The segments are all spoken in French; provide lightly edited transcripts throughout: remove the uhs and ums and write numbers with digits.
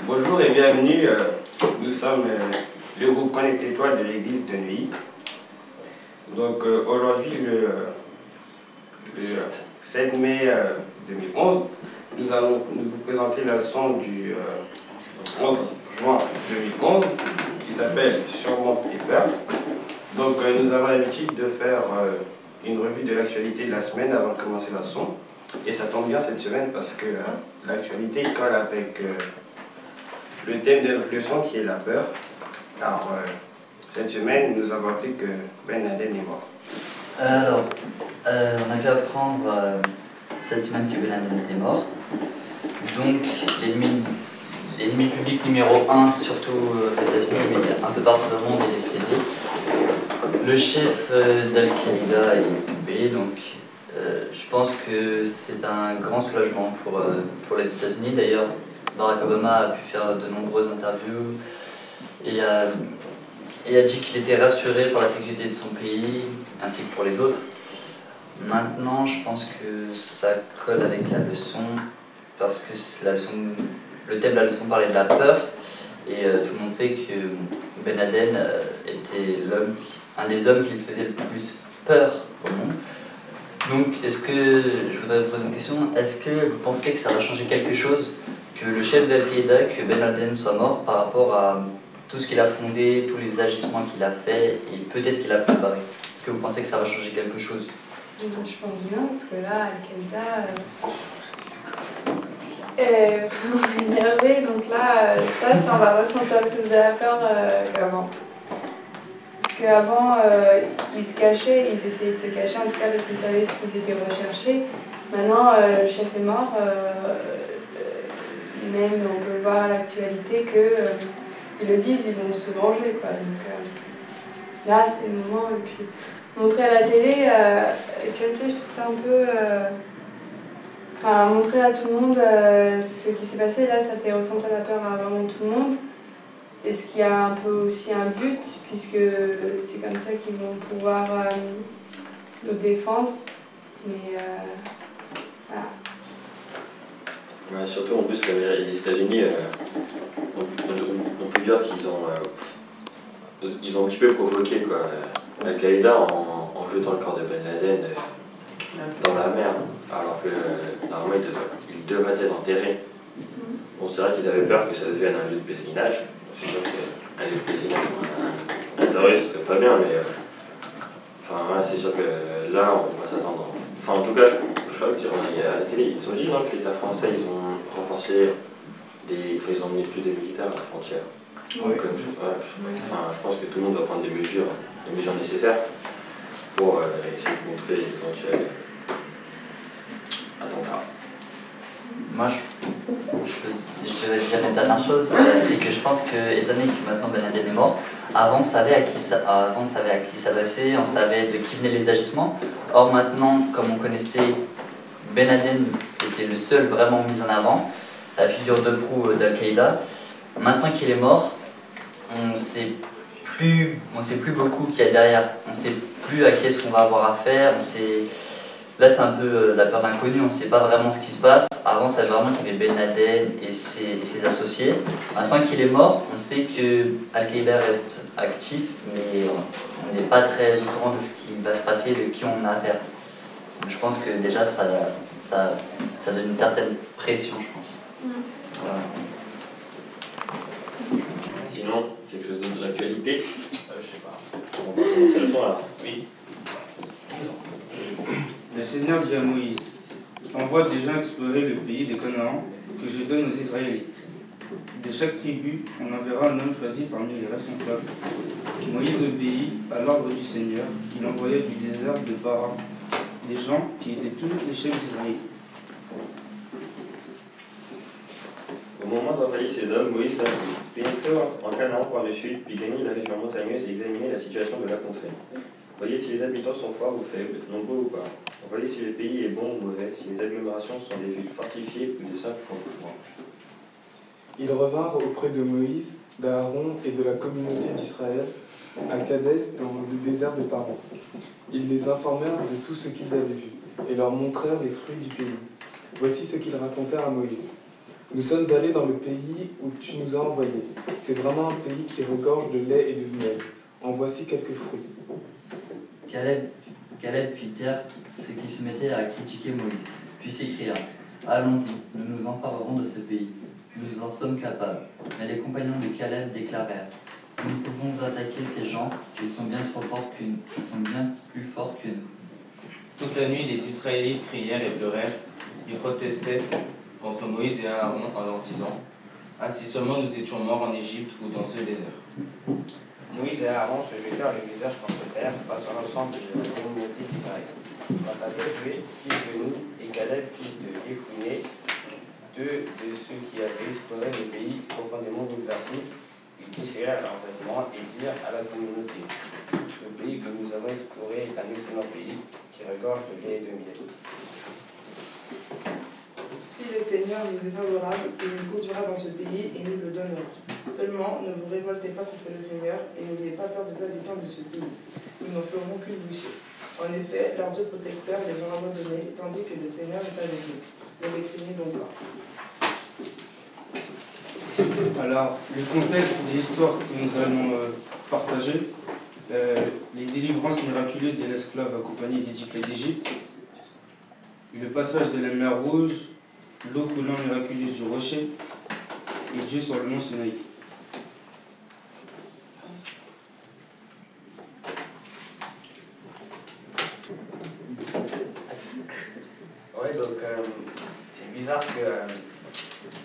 Bonjour et bienvenue. Nous sommes le groupe Connectez-toi de l'église de Neuilly. Donc aujourd'hui, le 7 mai 2011, nous allons vous présenter la leçon du 11 juin 2011 qui s'appelle Surmonte tes peurs. Donc nous avons l'habitude de faire une revue de l'actualité de la semaine avant de commencer la leçon. Et ça tombe bien cette semaine parce que l'actualité colle avec le thème de notre leçon qui est la peur. Alors, cette semaine, nous avons appris que Ben Laden est mort. Alors, on a pu apprendre cette semaine que Ben Laden était mort. Donc, l'ennemi public numéro 1, surtout aux États-Unis, mais un peu partout dans le monde, est décédé. Le chef d'Al-Qaïda est tombé, donc je pense que c'est un grand soulagement pour les États-Unis. D'ailleurs, Barack Obama a pu faire de nombreuses interviews et a dit qu'il était rassuré par la sécurité de son pays ainsi que pour les autres. Maintenant, je pense que ça colle avec la leçon parce que le thème de la leçon parlait de la peur et tout le monde sait que Ben Laden était un des hommes qui faisait le plus peur au monde. Donc, je voudrais vous poser une question, est-ce que vous pensez que ça va changer quelque chose que le chef d'Al-Qaïda, que Ben Laden soit mort par rapport à tout ce qu'il a fondé, tous les agissements qu'il a fait et peut-être qu'il a préparé? Est-ce que vous pensez que ça va changer quelque chose? Je pense bien, parce que là, Al-Qaïda est vraiment énervé, donc là, ça on va ressentir plus de la peur qu'avant. Parce qu'avant, ils se cachaient, ils essayaient de se cacher, en tout cas parce qu'ils savaient qu'ils étaient recherchés. Maintenant, le chef est mort, même on peut le voir à l'actualité qu'ils le disent, ils vont se venger, quoi. Donc là, c'est le moment, et puis montrer à la télé, l'actualité, je trouve ça un peu... Enfin, montrer à tout le monde ce qui s'est passé, là, ça fait ressentir la peur à vraiment tout le monde. Est-ce qu'il y a un peu aussi un but, puisque c'est comme ça qu'ils vont pouvoir nous défendre. Mais voilà. Ouais, surtout en plus que les États-Unis, on peut dire qu'ils ont un petit peu provoqué quoi, Al-Qaïda en jetant le corps de Ben Laden dans la mer, alors que normalement il devrait être enterré. Bon, c'est vrai qu'ils avaient peur que ça devienne un lieu de pèlerinage. C'est sûr qu'un lieu de pèlerinage pour un terroriste, ce serait pas bien, mais ouais, c'est sûr que là, on va s'attendre. Enfin, en tout cas, je crois qu'il y a à la télé, ils ont dit que l'État français, ils ont renforcé ils ont mis plus des militaires à la frontière. Oui. Donc, je pense que tout le monde doit prendre des mesures nécessaires pour essayer de contrer les éventuels attentats. Moi, je vais dire une dernière chose, c'est que je pense que, étant donné que maintenant Ben Laden est mort, avant on savait à qui s'adresser, on savait de qui venaient les agissements. Or maintenant, comme on connaissait, Ben Laden était le seul vraiment mis en avant, la figure de proue d'Al-Qaïda. Maintenant qu'il est mort, on sait plus beaucoup qui y a derrière. On ne sait plus à qui est-ce qu'on va avoir affaire. Là, c'est un peu la peur d'inconnu, on ne sait pas vraiment ce qui se passe. Avant, on savait vraiment qu'il y avait Ben Laden et ses associés. Maintenant qu'il est mort, on sait que Al-Qaïda reste actif, mais on n'est pas très au courant de ce qui va se passer, de qui on a affaire. Donc, je pense que déjà, ça donne une certaine pression, je pense. Voilà. Sinon, quelque chose d'autre de l'actualité? Je sais pas. On va commencer le son là. Oui. Le Seigneur dit à Moïse, envoie des gens explorer le pays des Canaan que je donne aux Israélites. De chaque tribu, on enverra un homme choisi parmi les responsables. Moïse obéit à l'ordre du Seigneur. Il envoya du désert de Paran des gens qui étaient tous les chefs d'Israël. Au moment d'envoyer ces hommes, Moïse a pénétré en Canaan par le sud, puis gagné la région montagneuse et examiné la situation de la contrée. Voyez si les habitants sont forts ou faibles, nombreux ou pas. Voyez si le pays est bon ou mauvais, si les agglomérations sont des villes fortifiées ou de simples campements. Ils revinrent auprès de Moïse, d'Aaron et de la communauté d'Israël à Kadès dans le désert de Paran. Ils les informèrent de tout ce qu'ils avaient vu et leur montrèrent les fruits du pays. Voici ce qu'ils racontèrent à Moïse. Nous sommes allés dans le pays où tu nous as envoyés. C'est vraiment un pays qui regorge de lait et de miel. En voici quelques fruits. Caleb fit taire ceux qui se mettaient à critiquer Moïse, puis s'écria: Allons-y, nous nous emparerons de ce pays. Nous en sommes capables. Mais les compagnons de Caleb déclarèrent: Nous pouvons attaquer ces gens, ils sont bien plus forts que nous. Toute la nuit, les Israélites crièrent et pleurèrent. Ils protestaient contre Moïse et Aaron en leur disant: Ainsi seulement nous étions morts en Égypte ou dans ce désert. Moïse et Aaron se jetèrent le visage contre terre face à l'ensemble de la communauté d'Israël. Quant à Josué, fils de Nun, et Caleb, fils de Jephuné, deux de ceux qui avaient exploré le pays profondément bouleversé, ils déchirèrent leurs vêtements et dirent à la communauté: Le pays que nous avons exploré est un excellent pays qui regorge de lait et de miel. Si le Seigneur nous est favorable, il nous conduira dans ce pays et nous le donnerons. Seulement, ne vous révoltez pas contre le Seigneur et n'ayez pas peur des habitants de ce pays. Nous n'en ferons qu'une bouchée. En effet, leur Dieu protecteur les ont abandonnés, tandis que le Seigneur est avec eux. Ne les craignez donc pas. Alors, le contexte de l'histoire que nous allons partager, les délivrances miraculeuses de l'esclave accompagné des diplômes d'Égypte, le passage de la mer Rouge, l'eau coulant miraculeuse du rocher, et Dieu sur le mont Sinaï. Ouais, donc c'est bizarre que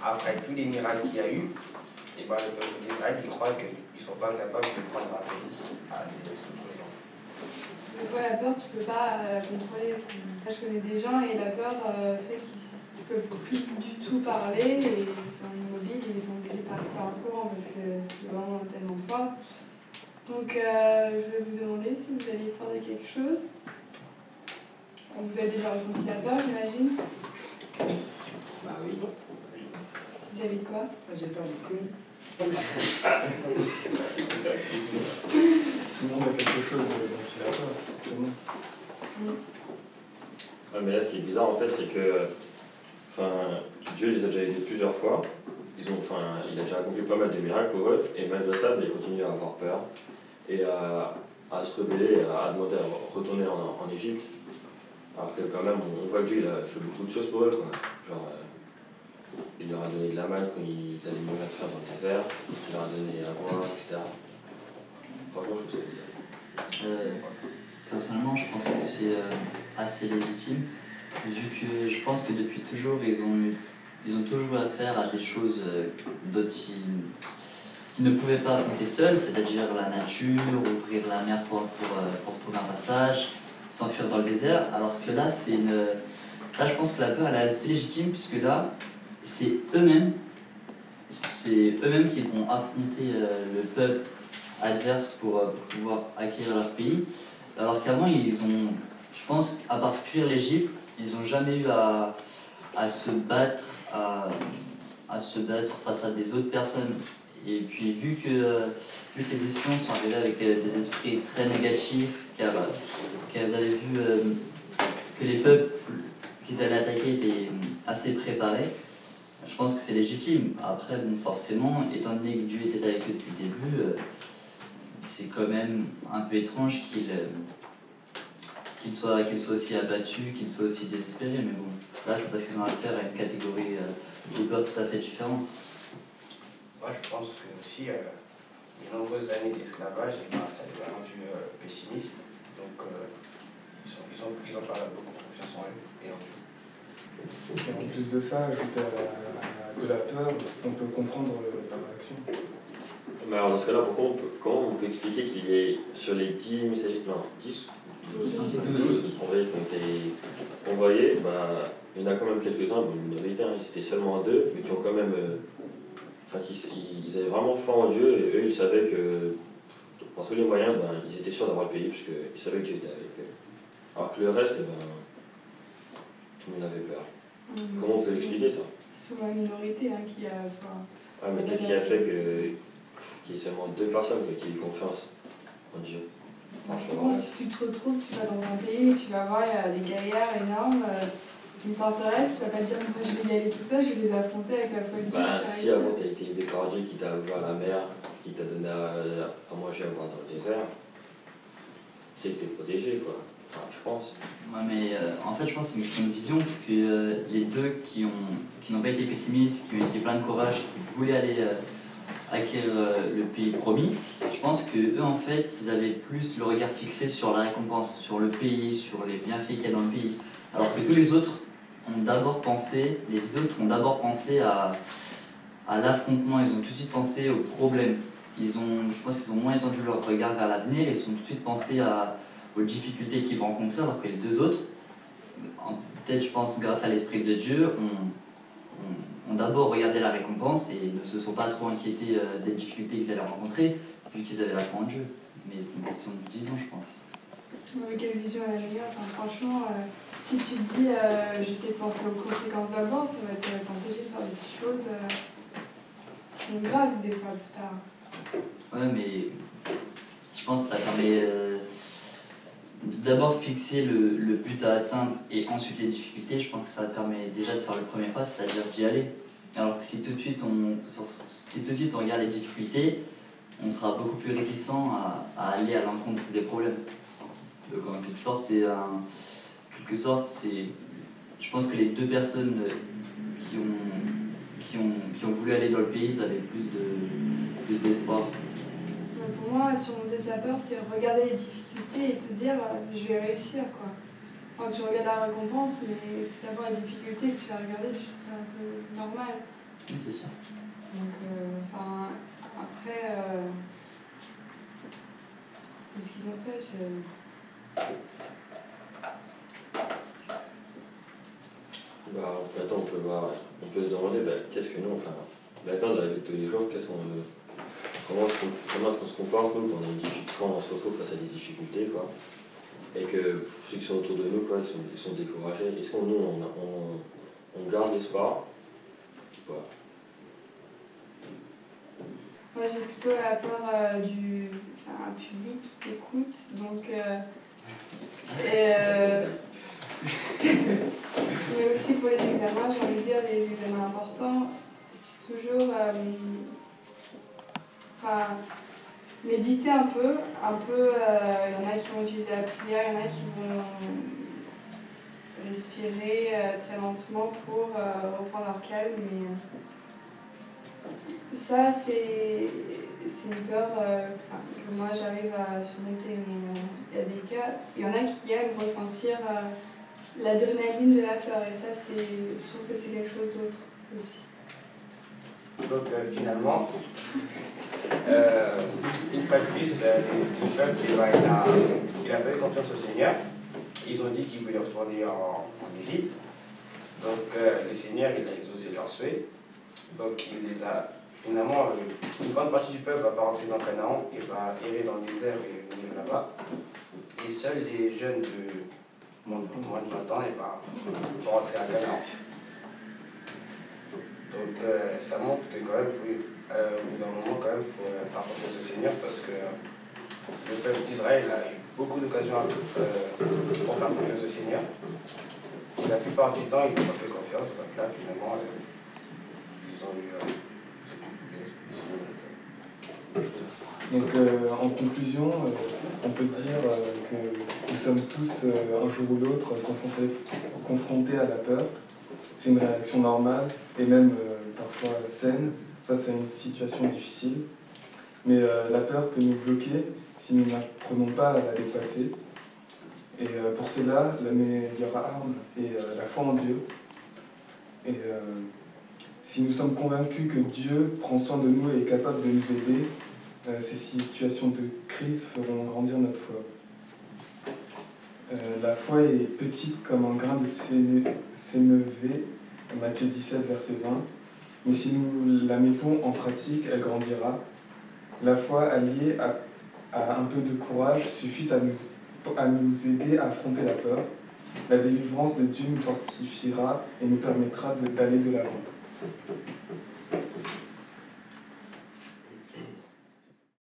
après tous les miracles qu'il y a eu, et ben, le peuple d'Israël, ils croient qu'ils ne sont pas capables de prendre un pays à des autres gens. Donc, ouais, la peur, tu peux pas la contrôler. Enfin, je connais des gens et la peur fait qu'ils peuvent plus du tout parler et ils sont immobiles et ils sont obligés de partir en courant parce que c'est vraiment tellement fort. Donc je vais vous demander si vous avez peur de quelque chose. Vous avez déjà ressenti la peur, j'imagine? Bah oui. Vous avez de quoi? J'ai peur du clown. Tout le monde a quelque chose dont il a peur, c'est bon. Ouais, mais là, ce qui est bizarre en fait, c'est que Dieu les a déjà aidés plusieurs fois. Il a déjà accompli pas mal de miracles pour eux, et malgré ça, ils continuent à avoir peur et à se rebeller, à demander à retourner en Égypte. Alors que quand même, on voit que Dieu il a fait beaucoup de choses pour eux, quoi. Genre, il leur a donné de la manne quand ils allaient mourir de faim dans le désert, il leur a donné à boire, etc. Franchement, je trouve ça bizarre. Personnellement, je pense que c'est assez légitime, vu que je pense que depuis toujours, ils ont toujours affaire à des choses dont qui ne pouvaient pas affronter seuls, c'est-à-dire la nature, ouvrir la mer pour trouver un passage, s'enfuir dans le désert, alors que là, là, je pense que la peur, elle est assez légitime, puisque là, c'est eux-mêmes qui vont affronter le peuple adverse pour pouvoir acquérir leur pays, alors qu'avant, je pense, à part fuir l'Égypte, ils n'ont jamais eu à se battre, à se battre face à des autres personnes. Et puis, vu que les espions sont arrivés avec des esprits très négatifs, qu'elles avaient vu que les peuples qu'ils allaient attaquer étaient assez préparés, je pense que c'est légitime. Après, bon, forcément, étant donné que Dieu était avec eux depuis le début, c'est quand même un peu étrange qu'ils soient aussi abattus, qu'ils soient aussi désespérés. Mais bon, là, c'est parce qu'ils ont affaire à une catégorie de peur tout à fait différente. Moi, je pense que aussi, les nombreuses années d'esclavage, ça les a rendus pessimistes. Donc, ils ont parlé beaucoup de confiance en eux et en Dieu. Et en plus de ça, ajouter à de la peur, on peut comprendre leur réaction. Mais alors dans ce cas-là, comment on peut expliquer qu'il est sur les 10 messagers, non, 10 12 envoyés qui ont été envoyés, il y en a quand même quelques-uns, une minorité, ils étaient seulement 2, mais qui ont quand même. Ils avaient vraiment foi en Dieu et eux, ils savaient que, par tous les moyens, ils étaient sûrs d'avoir le pays, puisqu'ils savaient que Dieu était avec eux. Alors que le reste, tout le monde avait peur. Comment on peut expliquer ça? C'est souvent la minorité qui a. Mais qu'est-ce qui a fait qu'il y ait seulement 2 personnes qui aient confiance en Dieu? Franchement, si tu te retrouves, tu vas dans un pays, tu vas voir, il y a des guerrières énormes, une forteresse, tu vas pas te dire moi je vais y aller tout seul, je vais les affronter avec la foi de Dieu. Bah, si avant t'as été aidé par Dieu qui t'a ouvert la mer, qui t'a donné à manger à boire dans le désert, c'est que t'es protégé quoi. Enfin, je pense. Ouais, mais en fait, je pense que c'est une question de vision, parce que les deux qui n'ont pas été pessimistes, qui ont été pleins de courage, qui voulaient aller acquérir le pays promis, je pense que eux, en fait, ils avaient plus le regard fixé sur la récompense, sur le pays, sur les bienfaits qu'il y a dans le pays. Alors que tous les autres ont d'abord pensé, à l'affrontement, ils ont tout de suite pensé aux problèmes. Je pense qu'ils ont moins étendu leur regard vers l'avenir, ils ont tout de suite pensé aux difficultés qu'ils vont rencontrer, alors que les deux autres, peut-être je pense grâce à l'Esprit de Dieu, ont d'abord regardé la récompense et ne se sont pas trop inquiétés des difficultés qu'ils allaient rencontrer, vu qu'ils avaient la foi en Dieu. Mais c'est une question de vision, je pense. Mais quelle vision elle a meilleure, franchement, si tu te dis je t'ai pensé aux conséquences d'abord, ça va t'empêcher de faire des petites choses qui sont graves des fois plus tard. Ouais, mais je pense que ça permet d'abord fixer le but à atteindre et ensuite les difficultés. Je pense que ça permet déjà de faire le premier pas, c'est-à-dire d'y aller. Alors que si tout de suite on regarde les difficultés, on sera beaucoup plus réticent à aller à l'encontre des problèmes. Donc en quelque sorte, je pense que les deux personnes qui ont voulu aller dans le pays, ils avaient plus d'espoir. Pour moi, surmonter sa peur, c'est regarder les difficultés et te dire je vais réussir quoi. Quand tu regardes la récompense, mais c'est d'abord la difficulté que tu vas regarder, je trouve ça un peu normal. Oui, c'est ça. Donc, après, c'est ce qu'ils ont fait. Bah, maintenant on peut se demander qu'est-ce que nous, enfin, maintenant dans la vie de tous les jours, comment est-ce qu'on se comporte nous quand on se retrouve face à des difficultés quoi, et que ceux qui sont autour de nous quoi, ils sont découragés. Est-ce qu'on on garde l'espoir quoi. Moi j'ai plutôt la peur du public qui t'écoute, donc mais aussi pour les examens, j'ai envie de dire les examens importants, c'est toujours méditer un peu, il y en a qui vont utiliser la prière, il y en a qui vont respirer très lentement pour reprendre leur calme, mais ça c'est une peur que moi j'arrive à surmonter, mais il y a des cas, il y en a qui aiment ressentir l'adrénaline de la peur, et ça je trouve que c'est quelque chose d'autre aussi. Donc finalement, une fois de plus, le peuple il a pas eu confiance au Seigneur. Ils ont dit qu'ils voulaient retourner en Égypte. Donc le Seigneur il a exaucé leurs souhaits. Donc il les a finalement, une grande partie du peuple va pas rentrer dans Canaan, il va errer dans le désert et venir là-bas. Et seuls les jeunes de moins de 20 ans vont rentrer à Canaan. Donc ça montre que quand même, au bout d'un moment, quand même, il faut faire confiance au Seigneur, parce que le peuple d'Israël a eu beaucoup d'occasions pour faire confiance au Seigneur. La plupart du temps, ils n'ont pas fait confiance, donc là, finalement, ils ont eu Donc en conclusion, on peut dire que nous sommes tous un jour ou l'autre confrontés à la peur. C'est une réaction normale et même parfois saine face à une situation difficile. Mais la peur peut nous bloquer si nous n'apprenons pas à la dépasser. Et pour cela, la meilleure arme est la foi en Dieu. Et si nous sommes convaincus que Dieu prend soin de nous et est capable de nous aider, ces situations de crise feront grandir notre foi. La foi est petite comme un grain de sénévé, Matthieu 17, verset 20. Mais si nous la mettons en pratique, elle grandira. La foi alliée à un peu de courage suffit à nous aider à affronter la peur. La délivrance de Dieu nous fortifiera et nous permettra d'aller de l'avant.